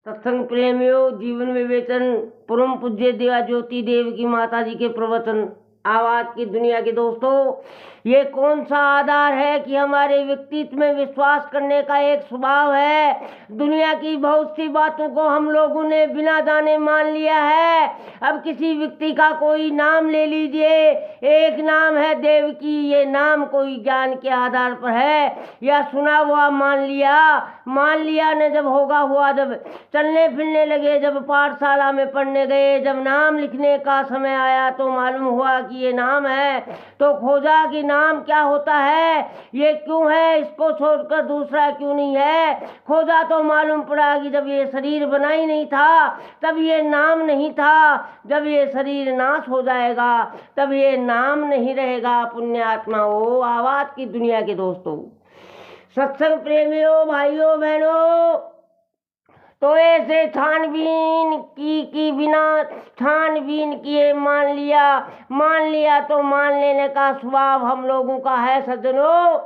सत्संग प्रेमियों, जीवन विवेचन परम पूज्य देवा ज्योति देव की माता जी के प्रवचन आवाज की दुनिया के दोस्तों, ये कौन सा आधार है कि हमारे व्यक्तित्व में विश्वास करने का एक स्वभाव है। दुनिया की बहुत सी बातों को हम लोगों ने बिना जाने मान लिया है। अब किसी व्यक्ति का कोई नाम ले लीजिए, एक नाम है देवकी, ये नाम कोई ज्ञान के आधार पर है या सुना हुआ मान लिया ने जब होगा हुआ, जब चलने फिरने लगे, जब पाठशाला में पढ़ने गए, जब नाम लिखने का समय आया तो मालूम हुआ कि ये नाम है। तो खोजा कि नाम क्या होता है, ये क्यों है, इसको छोड़कर दूसरा क्यों नहीं है। खोजा तो मालूम पड़ा कि जब ये शरीर बना ही नहीं था तब ये नाम नहीं था, जब ये शरीर नाश हो जाएगा तब ये नाम नहीं रहेगा। पुण्यात्माओं, आवाज की दुनिया के दोस्तों, सत्संग प्रेमियों, भाइयों बहनों, तो ऐसे छानबीन की बिना छानबीन किए मान लिया तो मान लेने का स्वभाव हम लोगों का है। सज्जनों,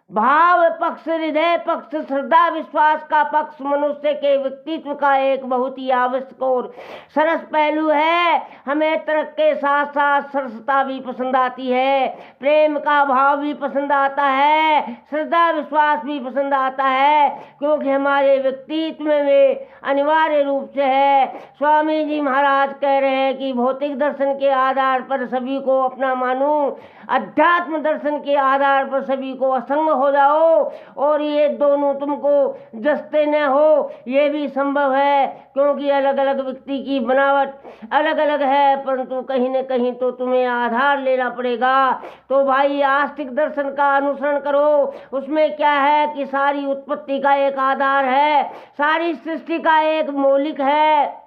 भाव पक्ष, हृदय पक्ष, श्रद्धा विश्वास का पक्ष मनुष्य के व्यक्तित्व का एक बहुत ही आवश्यक और सरस पहलू है। हमें तर्क के साथ साथ सरसता भी पसंद आती है, प्रेम का भाव भी पसंद आता है, श्रद्धा विश्वास भी पसंद आता है, क्योंकि हमारे व्यक्तित्व में वे अनिवार्य रूप से है। स्वामी जी महाराज कह रहे हैं कि भौतिक दर्शन के आधार पर सभी को अपना मानूं, अध्यात्म दर्शन के आधार पर सभी को असंग हो जाओ, और ये दोनों तुमको जसते न हो, ये भी संभव है, क्योंकि अलग अलग व्यक्ति की बनावट अलग अलग है, परंतु कहीं न कहीं तो तुम्हें आधार लेना पड़ेगा। तो भाई, आस्तिक दर्शन का अनुसरण करो। उसमें क्या है कि सारी उत्पत्ति का एक आधार है, सारी सृष्टि का एक मौलिक है,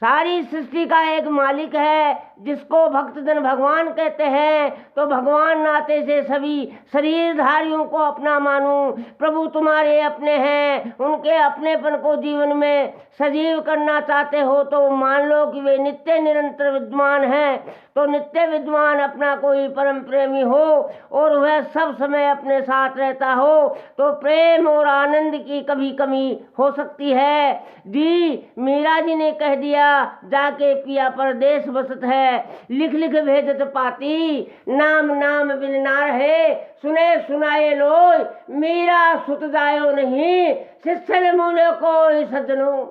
सारी सृष्टि का एक मालिक है, जिसको भक्तजन भगवान कहते हैं। तो भगवान नाते से सभी शरीरधारियों को अपना मानूं। प्रभु तुम्हारे अपने हैं, उनके अपनेपन को जीवन में सजीव करना चाहते हो तो मान लो कि वे नित्य निरंतर विद्यमान हैं। तो नित्य विद्यमान अपना कोई परम प्रेमी हो और वह सब समय अपने साथ रहता हो, तो प्रेम और आनंद की कभी कमी हो सकती है। जी मीरा जी ने कह दिया, जाके पिया परदेश बसत है, लिख लिख भेजत पाती, नाम नाम बिन ना रहे, सुने सुनाए लोय, मीरा सुत जायो नहीं, शिष्य मुने कोई सज्जनों।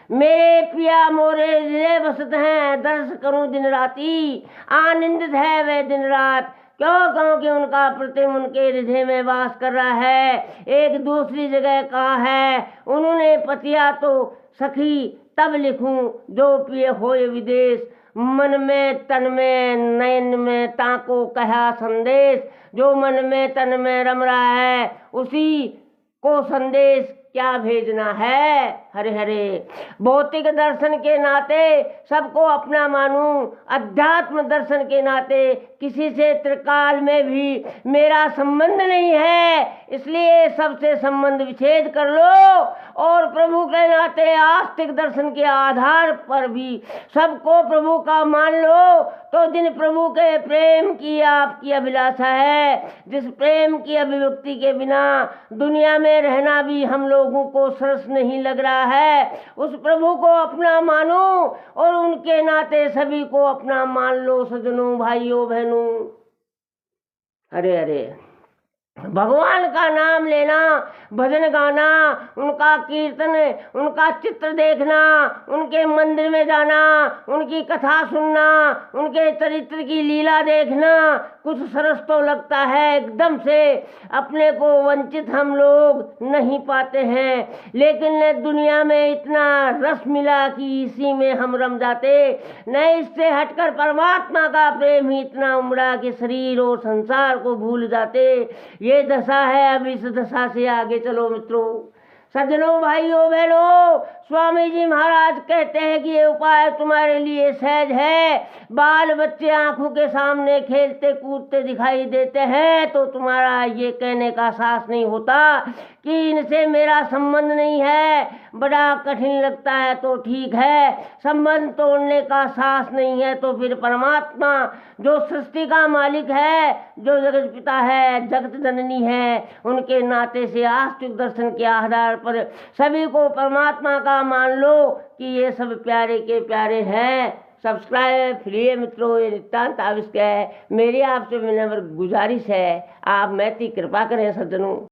मेरे पिया मोरे हृदय बसत हैं, दर्श करूं दिन राती, आनंदित है वे दिन रात, क्यों क्योंकि उनका प्रतिम उनके हृदय में वास कर रहा है। एक दूसरी जगह कहा है, उन्होंने पतिया तो सखी तब लिखूं जो पिए होए विदेश, मन में तन में नयन में ताको कहा संदेश, जो मन में तन में रम रहा है उसी को संदेश क्या भेजना है। हरे हरे। भौतिक दर्शन के नाते सबको अपना मानूं, अध्यात्म दर्शन के नाते किसी से त्रिकाल में भी मेरा संबंध नहीं है, इसलिए सबसे संबंध विच्छेद कर लो, और प्रभु के नाते आस्तिक दर्शन के आधार पर भी सबको प्रभु का मान लो। तो दिन प्रभु के प्रेम की आपकी अभिलाषा है, जिस प्रेम की अभिव्यक्ति के बिना दुनिया में रहना भी हम लोगों को सरस नहीं लग रहा है, उस प्रभु को अपना मानो और उनके नाते सभी को अपना मान लो। सज्जनों, भाइयों बहनों, अरे अरे, भगवान का नाम लेना, भजन गाना, उनका कीर्तन, उनका चित्र देखना, उनके मंदिर में जाना, उनकी कथा सुनना, उनके चरित्र की लीला देखना कुछ सरस तो लगता है। एकदम से अपने को वंचित हम लोग नहीं पाते हैं, लेकिन दुनिया में इतना रस मिला कि इसी में हम रम जाते, न इससे हटकर परमात्मा का प्रेम ही इतना उमड़ा कि शरीर और संसार को भूल जाते। ये दशा है, अब इस दशा से आगे चलो मित्रों, सज्जनों, भाइयों बहनों, स्वामी जी महाराज कहते हैं कि ये उपाय तुम्हारे लिए सहज है। बाल बच्चे आंखों के सामने खेलते कूदते दिखाई देते हैं तो तुम्हारा ये कहने का साहस नहीं होता कि इनसे मेरा संबंध नहीं है। बड़ा कठिन लगता है तो ठीक है, संबंध तोड़ने का साहस नहीं है तो फिर परमात्मा जो सृष्टि का मालिक है, जो जगत पिता है, जगत जननी है, उनके नाते से आस्तिक दर्शन के आधार पर सभी को परमात्मा का मान लो कि ये सब प्यारे के प्यारे हैं। सब्सक्राइब फ्री है मित्रों, ये नितांत आवश्यक है। मेरी आपसे विनम्र गुजारिश है, आप मैत्री कृपा करें सज्जनों।